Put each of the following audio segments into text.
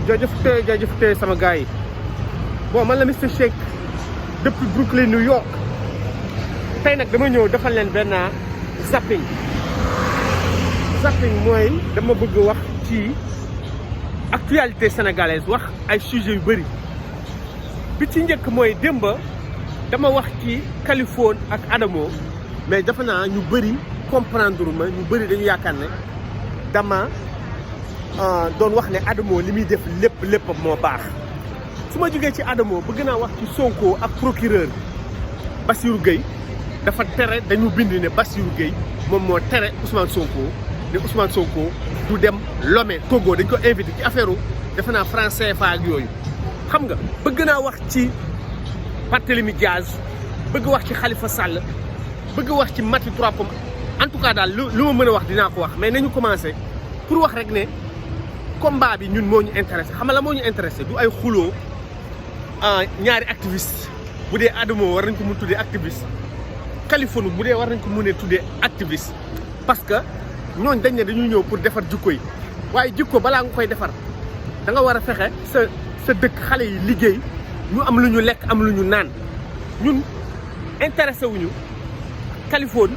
jaajëf tey sama gars yi bon man la Mister Shake depuis Brooklyn New York tey nag dama ñëw defal leen benn zapping mooy dama bëgg wax ci actualité sénégalaise wax ay sujets yu bëri bi ci njëkk mooy démba dama wax ci Kaliphone ak Adamo mais dafa naa ñu bëri comprendre ma ñu bëri dañu yaakaar ne dama doon wax ne Adamo li muy def lépp moo baax su ma jógee ci Adamo bëgg naa wax ci Sonko ak procureur Bassirou Gueye dafa tere dañu bind ne Bassirou Gueye moom moo tere Ousmane Sonko ne Ousmane Sonko du dem Lomé Togo dañ ko invité ci affaire defe naa franc CFA ak yooyu xam nga bëgg naa wax ci Barthélémy Diaz bëgg wax ci Khalifa Sall bëgg wax ci Mati Trois Pommes en tout cas daal lu ma mën a wax dinaa ko wax mais nañu commencé pour wax rek ne combat bi ñun moo ñu intéressé xam nga la moo ñu intéressé du ay xuloo ñaari activiste bu dee Adamo war nañ ko mun tuddee activiste Kaliphone bu dee war nañ ko mun a tuddee activiste parce que ñooñ dañ ne dañu ñëw pour defar jikko yi waaye jikko balaa nga koy defar da nga war a fexe sa dëkk xale yi liggéey ñu am lu ñu lekk am lu ñu naan ñun intéressé wuñu Kaliphone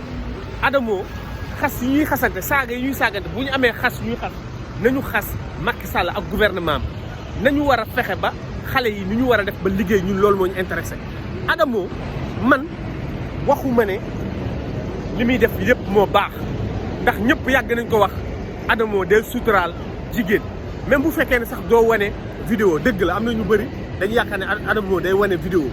Adamo xas yi ñuy xasante saaga yi ñuy saagante bu ñu amee xas ñuy xas nañu xas Macky Sall ak gouvernement nañu war a fexe ba xale yi ni ñu war a def ba liggéey ñun loolu moo ñu intéressé Adamo man waxuma ne li muy def yëpp moo baax ndax ñëpp yàgg nañ ko wax Adamo del suturaal jigéen même bu fekkee ne sax doo wane vidéo dëgg la am na ñu bëri dañu yaakaar ne Adamo day wane vidéo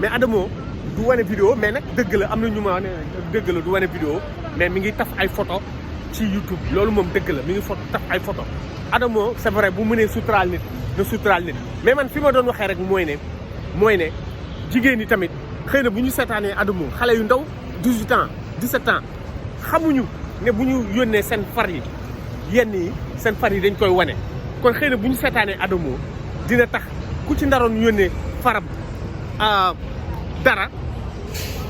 mais Adamo du wane vidéo mais nag dëgg la am na ñu ma ne dëgg la du wane vidéo mais mi ngi taf ay photo ci YouTube loolu moom dëgg la mi ngi taf ay photo Adamo c'est vrai bu mënee suturaal nit na suturaal nit mais man fi ma doon waxee rek mooy ne jigéen ñi tamit xëy na bu ñu seetaanee Adamo xale yu ndaw 18 ans 17 ans xamuñu ne bu ñu yónnee seen far yi yenn yi seen far yi dañ koy wane kon xëy na bu ñu seetaanee Adamo dina tax ku ci ndaroon yónnee faram dara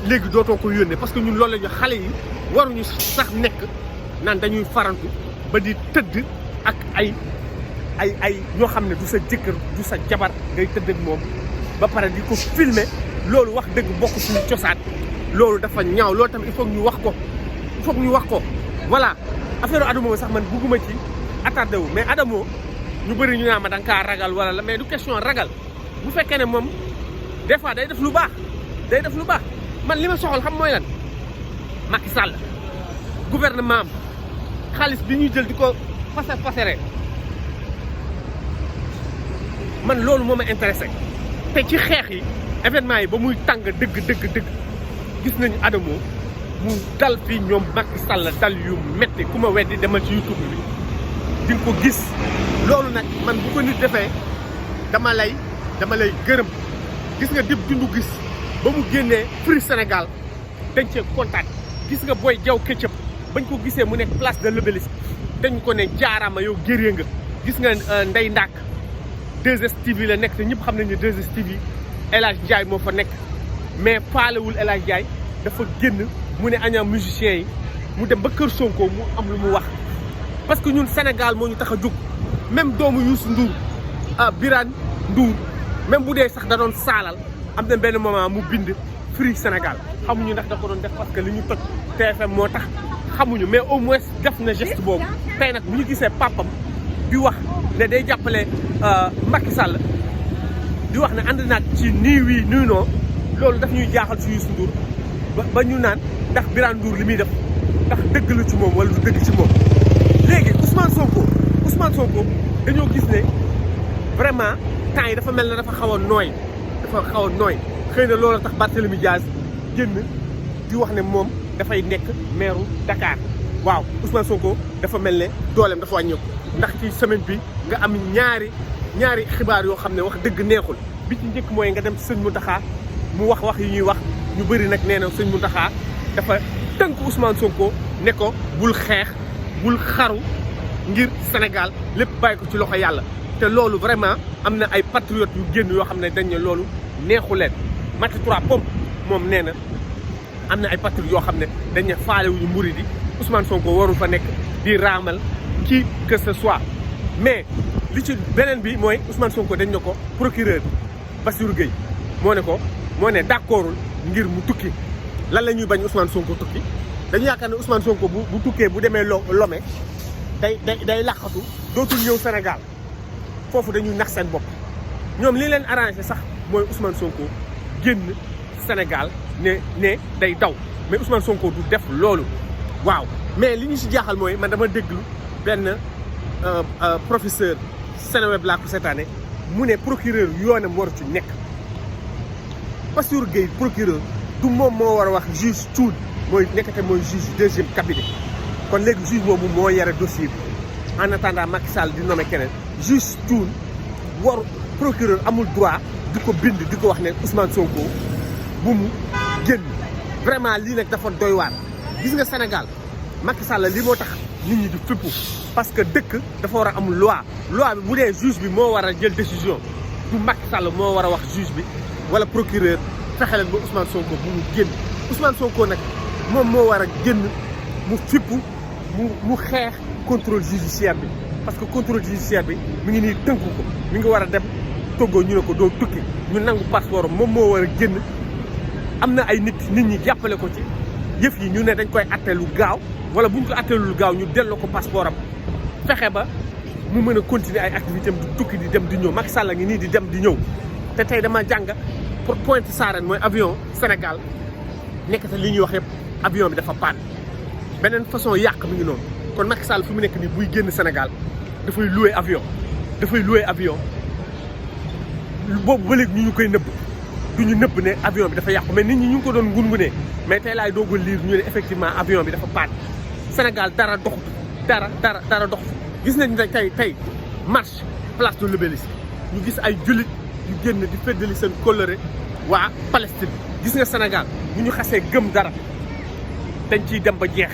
léegi dootoo ko yónnee parce que ñun loolu la ñu xale yi waruñu sax nekk naan dañuy farantu ba di tëdd ak ay ñoo xam ne du sa jëkkër du sa jabar ngay tëdd ak moom ba pare di ko filmer loolu wax dëgg bokk suñu cosaan loolu dafa ñaaw loolu tamit il faut ñu wax ko voilà affaire Adamo sax man bugguma ci attardé wu mais Adamo ñu bëri ñu naa ma da nga kaa ragal wala la mais du question ragal bu fekkee ne moom des fois day def lu baax man li ma soxal xam mooy lan Macky Sall gouvernement am xaalis bi ñuy jël di ko fasere man loolu moo ma intéressé te ci xeex yi événement yi ba muy tàng dëgg gis nañu Adamo mu dal fii ñoom Macky Sall dal yu metti ku ma weddi demal ci YouTube bi di nga ko gis loolu nag man bu ko nit defee dama lay gërëm gis nga Dip Doundou Guiss ba mu génnee Free Sénégal dañ cee kontaan gis nga Boy Diaw Ketchup bañ ko gisee mu nekk place de l'Obélisque dañ ko ne jaaraama yow gérée nga gis nga Ndeye Ndack 2STV la nekk te ñëpp xam nañu ne 2STV El Hadj Ndiaye moo fa nekk mais faalewul El Hadj Ndiaye dafa génn mu ne añaa musiciens yi mu dem ba kër Sonko mu am lu mu wax parce que ñun Sénégal moo ñu tax a jóg même doomu Youssou Ndour Birane Ndour même bu dee sax da doon saalal am na benn moment mu bind Free Sénégal xamuñu ndax da ko doon def parce que li ñu toj TFM moo tax xamuñu mais au moins def na geste boobu tey nag bu ñu gisee papam di wax ne day jàppale Macky Sall di wax ne ànd naag ci nii wii nii non loolu daf ñuy jaaxal ci Youssou Ndour ba ñu naan ndax Birane Ndour li muy def ndax dëgg la ci moom wala du dëgg ci moom léegi Ousmane Sonko dañoo gis ne vraiment temps yi dafa mel ne dafa xaw a nooy xëy na loolu tax Barthélémy Diaz génn di wax ne moom dafay nekk maire Dakar waaw Ousmane Sonko dafa mel ne dooleem dafa wàññeeku ndax ci semaine bi nga am ñaari xibaar yoo xam ne wax dëgg neexul bi ci njëkk mooy nga dem ci sëñ Mountakha mu wax yi ñuy wax ñu bëri nag nee na sëñ Mountakha dafa tënk Ousmane Sonko ne ko bul xeex bul xaru ngir Sénégal lépp bàyyi ko ci loxo yàlla te loolu vraiment am na ay patriotes yu génn yoo xam ne dañ ne loolu neexu leen Mati Trois Pommes moom nee na am na ay patriotes yoo xam ne dañ ne faalewuñu murid yi Ousmane Sonko warul fa nekk di raamal qui que ce soit mais li ci beneen bi mooy Ousmane Sonko dañ ne ko procureur Bassirou Gueye moo ne d'accordul ngir mu tukki lan la ñuy bañ Ousmane Sonko tukki dañu yaakaar ne Ousmane Sonko bu tukkee bu demee Lomé day làqatu dootul ñëw Sénégal foofu dañuy nax seen bopp ñoom li leen arrangé sax mooy Ousmane Sonko génn Sénégal ne day daw mais Ousmane Sonko du def loolu waaw mais li ñu si jaaxal mooy man dama déglu benn professeur Seneweb laa ko seetaane mu ne procureur yoonam waru ci nekk Bassirou Gueye procureur du moom moo war a wax juge Thioune mooy nekkate mooy juge deuxième cabinet kon léegi juge boobu moo yore dossier bi en attendant Macky Sall di nommé keneen juge Thioune war procureur amul droit di ko bind di ko wax ne Ousmane Sonko bu mu génn vraiment lii nag dafa doy waar gis nga Sénégal Macky Sall lii moo tax nit ñi di fippu parce que dëkk dafa war a am loi bi bu dee juge bi moo war a jël décision du Macky Sall moo war a wax juge bi wala procureur fexe leen ba Ousmane Sonko bu mu génn Ousmane Sonko nag moom moo war a génn mu fippu mu xeex contrôle judiciaire bi parce que contrôle judiciaire bi mi ngi nii tënku ko mi ngi war a dem Togo ñu ne ko doo tukki ñu nangu passeport moom moo war a génn am na ay nit ñi jàppale ko ci yëf yi ñu ne dañ koy atte lu gaaw wala buñ ko atte lu gaaw ñu delloo ko passeport am fexe ba mu mën a continuer ay activité am di tukki di dem di ñëw Macky Sall ngi nii di dem di ñëw te tey dama jàng pour Pointe Sarène mooy avion Sénégal nekkate li ñuy wax yëpp avion bi dafa panne beneen façon yàq mi ngi noonu kon Macky Sall fi mu nekk nii buy génn Sénégal dafay louer avion boobu ba léegi ñu koy nëbb du ñu nëbb ne avion bi dafa yàqu mais nit ñi ñu ngi ko doon ngungunee mais tey laay doog a lire ñu ne effectivement avion bi dafa panne Sénégal dara doxutu dara doxutu gis nañ ne tey marche place de l'Obélisque ñu gis ay jullit yu génn di feddali seen kóllëre waa Palestine gis nga Sénégal bu ñu xasee gëm dara dañ ciy dem ba jeex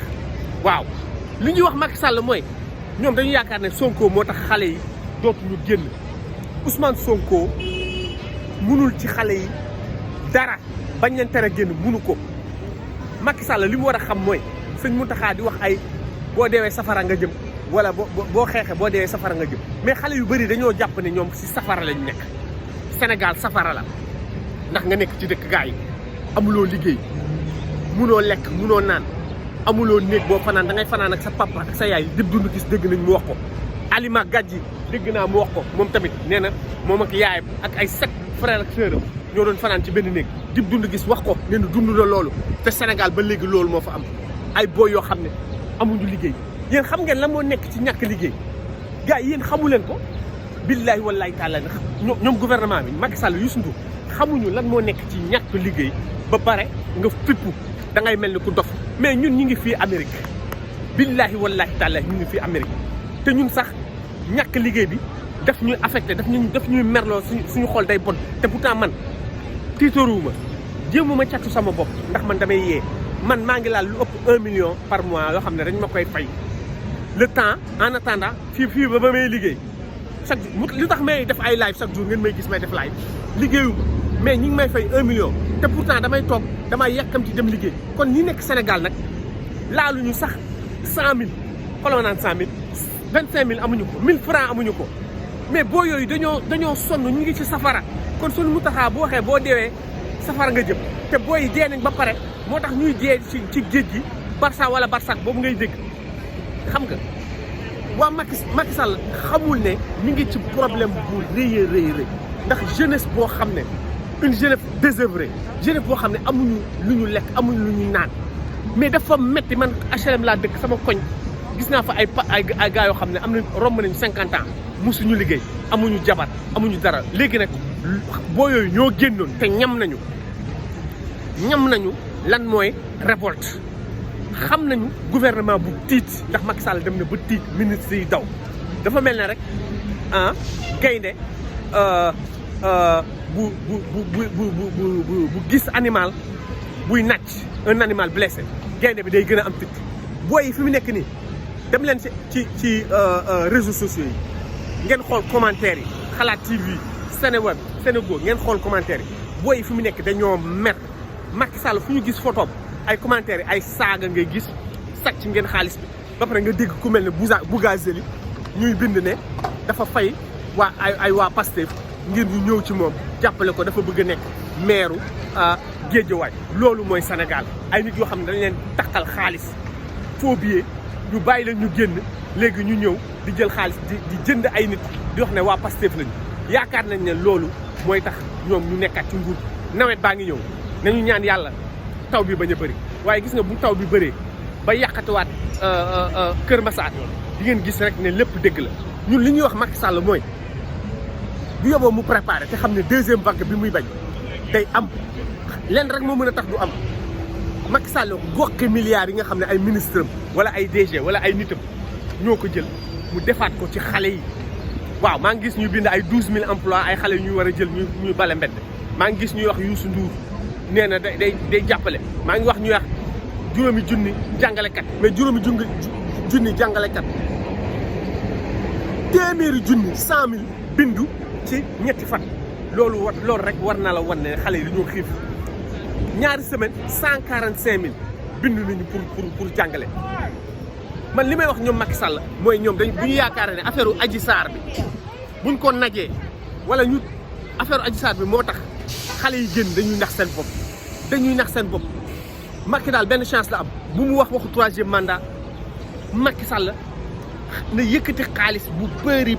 waaw li ñuy wax Macky Sall mooy ñoom dañu yaakaar ne Sonko moo tax xale yi dootuñu génn Ousmane Sonko munul ci xale yi dara bañ leen tere génn munu ko Macky Sall li mu war a xam mooy sëñ Mountakha di wax ay boo deewee safara nga jëm wala boo xeexee boo deewee safara nga jëm mais xale yu bëri dañoo jàpp ne ñoom si safara lañu nekk Sénégal safara la ndax nga nekk ci dëkk gaa yi amuloo liggéey munoo lekk munoo naan amuloo néeg boo fanaan da ngay fanaan ak sa papa ak sa yaay Dip Doundou Guiss dégg nañ mu wax ko Alima Gadji dégg naa mu wax ko moom tamit nee na moom ak yaayam ak ay 7 frères ak sœurs ñoo doon fanaan ci benn néeg Dip Doundou Guiss wax ko nee na dund na loolu te Sénégal ba léegi loolu moo fa am ay boy yoo xam ne amuñu liggéey yéen xam ngeen la moo nekk ci ñàkk liggéey gars yi yéen xamu leen ko billahi wallahi taala ñoom gouvernement bi Macky Sall Youssou Ndour xamuñu lan moo nekk ci ñàkk liggéey ba pare nga fippu da ngay mel ni ku dof mais ñun ñi ngi fii Amérique billahi wallahi taala ñu ngi fii Amérique te ñun sax ñàkk liggéey bi daf ñuy affecté daf ñuy merloo suñu xol day bon te pourtant man tiitaruwuma jéemuma càttu sama bopp ndax man damay yee man maa ngi laal lu ëpp 1 million par mois yoo xam ne dañ ma koy fay le temps en attendant fii ba may liggéey chaque jour li tax may def ay live chaque jour ngeen may gis may def live liggéeyuma mais ñi ngi may fay 1 million te pourtant damay toog damay yàkkamti dem liggéey kon ñi nekk Sénégal nag laaluñu sax 100000 xooloo naan 100000 25000 amuñu ko 1000 francs amuñu ko mais boo yooyu dañoo sonn ñu ngi ci safara kon sunu mu taxaa bu waxee boo deewee safara nga jëm te booy dee nañ ba pare moo tax ñuy dee ci géej gi Barça wala Barsak boobu ngay dégg xam nga waa Macky Sall xamul ne mi ngi ci problème bu rëy ndax jeunesse boo xam ne une jeunesse désœuvrée jeunesse boo xam ne amuñu lu ñu lekk amuñu lu ñu naan mais dafa metti man HLM laa dëkk sama koñ gis naa fa ay gars yoo xam ne am na romb nañu 50 ans musuñu liggéey amuñu jabar amuñu dara léegi nag boo yooyu ñoo génnoon te ñam nañu lan mooy révolte xam nañu gouvernement bu tiit ndax Macky Sall dem na ba tiit ministre yi daw dafa mel ne rek gaynde bu gis animal buy nàcc un animal blessé gaynde bi day gën a am fit booy yi fi mu nekk nii dem leen ci réseaux sociaux yi ngeen xool commentaires yi Xalaat TV Seneweb Senego ngeen xool commentaires yi booy yi fi mu nekk dañoo mer Macky Sall fu ñu gis photo ay commentaires yi ay saaga ngay gis sàcc ngeen xaalis bi ba pare nga dégg ku mel ne Bougazeli ñuy bind ne dafa fay waa ay waa Pastef ngir ñu ñëw ci moom jàppale ko dafa bëgg a nekk maire Guédiawaye loolu mooy Sénégal ay nit yoo xam ne dañ leen takkal xaalis faux billet ñu bàyyi leen ñu génn léegi ñu ñëw di jël xaalis di jënd ay nit di wax ne waa Pastef lañu yaakaar nañ ne loolu mooy tax ñoom ñu nekkaat ci nguur nawet baa ngi ñëw nañu ñaan yàlla taw bi bañ a bëri waaye gis nga bu taw bi bëree ba yàqatiwaat Kër Massar di ngeen gis rek ne lépp dëgg la ñun li ñuy wax Macky Sall mooy bu yóbboo mu préparé te xam ne deuxième vague bi muy bañ day am lenn rek moo mën a tax du am Macky Sall goxi milliards yi nga xam ne ay ministre am wala ay DG wala ay nitam ñoo ko jël mu defaat ko ci xale yi waaw maa ngi gis ñu bind ay 12000 emplois ay xale yu ñuy war a jël ñuy bale mbedd maa ngi gis ñuy wax Youssou Ndour nee na day jàppale maa ngi wax ñuy wax juróomi junni jàngalekat mais juróomi junni jàngalekat téeméeri junni 100000 bindu ci ñetti fan loolu rek war na la wan ne xale yi dañoo xiif ñaari semaine 145000 bindu nañu pour jàngale man li may wax ñoom Macky Sall mooy ñoom bu ñu yaakaar ne affaire u Adji Sarr bi buñ ko najee wala ñu affaire u Adji Sarr bi moo tax xale yi génn dañuy nax seen bopp Macky daal benn chance la am bu mu wax waxu 3e mandat Macky Sall na yëkkati xaalis bu bëri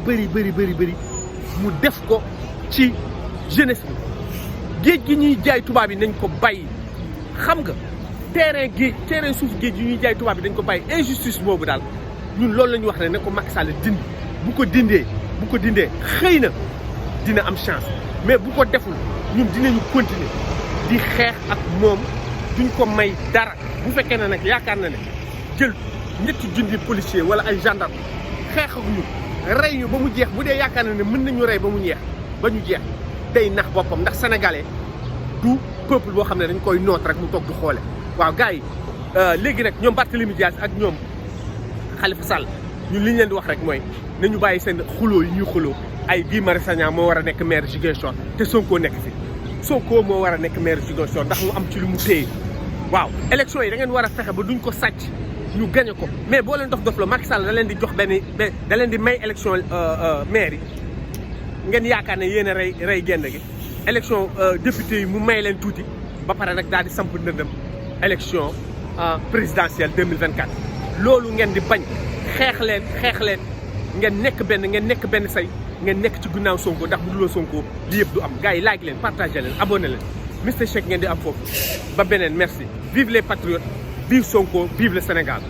mu def ko ci jeunesse bi géej gi ñuy jaay tubaab yi nañ ko bàyyi xam nga terrain suuf géej yi ñuy jaay tubaab yi dañ ko bàyyi injustice boobu daal ñun loolu la ñu wax ne ko Macky Sall dindi bu ko dindee xëy na dina am chance mais bu ko deful ñun dinañu continuer di xeex ak moom duñ ko may dara bu fekkee ne nag yaakaar na ne jël ñetti junni policier wala ay gendarme xeex ak ñu rey ñu ba mu jeex bu dee yaakaar na ne mën nañu rey ba ñu jeex day nax boppam ndax sénégalais du peuple boo xam ne dañ koy noot rek mu toog di xoole waaw gars yi léegi nag ñoom Barthélémy Dias ak ñoom Khalifa Sall ñun li ñu leen di wax rek mooy nañu bàyyi seen xuloo yi ñuy xuloo ay Guy Marius Sagna moo war a nekk maire Ziguinchor te Sonko nekk fi Sonko moo war a nekk maire Ziguinchor ndax mu am ci lu mu téye waaw élection yi da ngeen war a fexe ba duñ ko sàcc ñu gagné ko mais boo leen dof la Macky Sall da leen di jox da leen di may élection maire yi ngeen yaakaar ne yéen a rey genn gi élection député yi mu may leen tuuti ba pare nag daal di samp ndëndëm élection présidentielle 2024 loolu ngeen di bañ xeex leen ngeen nekk benn say ngeen nekk ci ginnaaw Sonko ndax bu duloo Sonko li yëpp du am gars yi like leen partagé leen abonné leen Mister Shake ngeen di am foofu ba beneen merci vive les patriotes vive Sonko vive le Sénégal